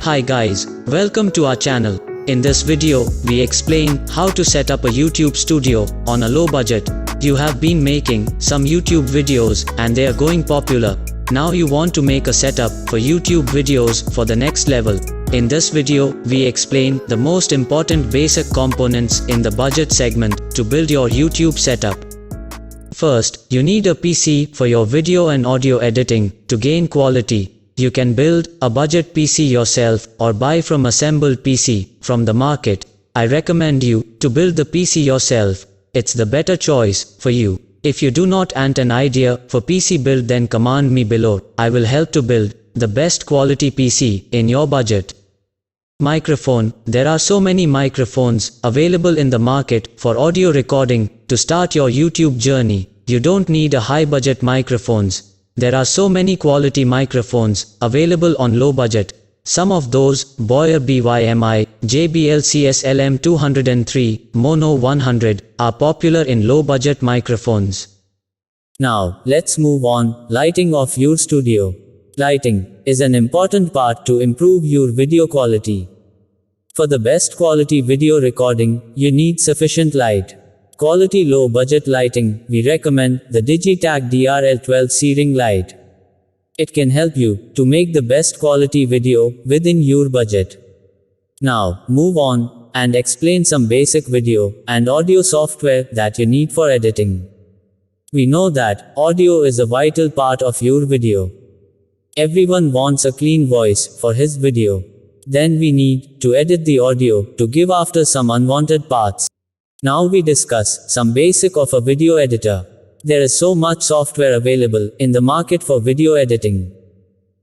Hi guys, welcome to our channel. In this video, we explain how to set up a YouTube studio on a low budget. You have been making some YouTube videos and they are going popular. Now you want to make a setup for YouTube videos for the next level. In this video, we explain the most important basic components in the budget segment to build your YouTube setup. First, you need a PC for your video and audio editing to gain quality. You can build a budget PC yourself or buy from assembled PC from the market. I recommend you to build the PC yourself. It's the better choice for you. If you do not want an idea for PC build, then command me below. I will help to build the best quality PC in your budget. Microphone. There are so many microphones available in the market for audio recording. To start your YouTube journey, you don't need a high budget microphones. There are so many quality microphones available on low budget. Some of those, Boyer BYMI, JBL CSLM 203, Mono 100, are popular in low budget microphones. Now, let's move on. Lighting of your studio. Lighting is an important part to improve your video quality. For the best quality video recording, you need sufficient light. Quality low budget lighting, we recommend the Digitag DRL12C ring light. It can help you to make the best quality video within your budget. Now, move on and explain some basic video and audio software that you need for editing. We know that audio is a vital part of your video. Everyone wants a clean voice for his video. Then we need to edit the audio to give after some unwanted parts. Now we discuss some basic of a video editor. There is so much software available in the market for video editing,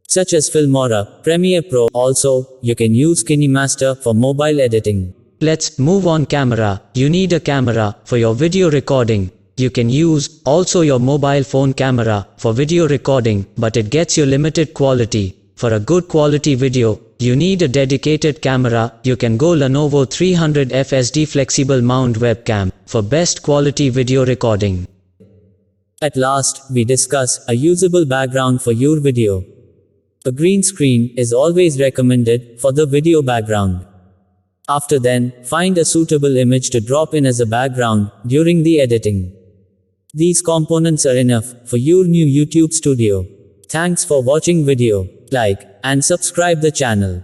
such as Filmora, Premiere Pro. Also, you can use KineMaster for mobile editing. Let's move on. Camera. You need a camera for your video recording. You can use also your mobile phone camera for video recording, but it gets you limited quality. For a good quality video, you need a dedicated camera. You can go Lenovo 300 FSD flexible mount webcam for best quality video recording. At last, we discuss a usable background for your video. A green screen is always recommended for the video background. After then, find a suitable image to drop in as a background during the editing. These components are enough for your new YouTube studio. Thanks for watching video. Like and subscribe the channel.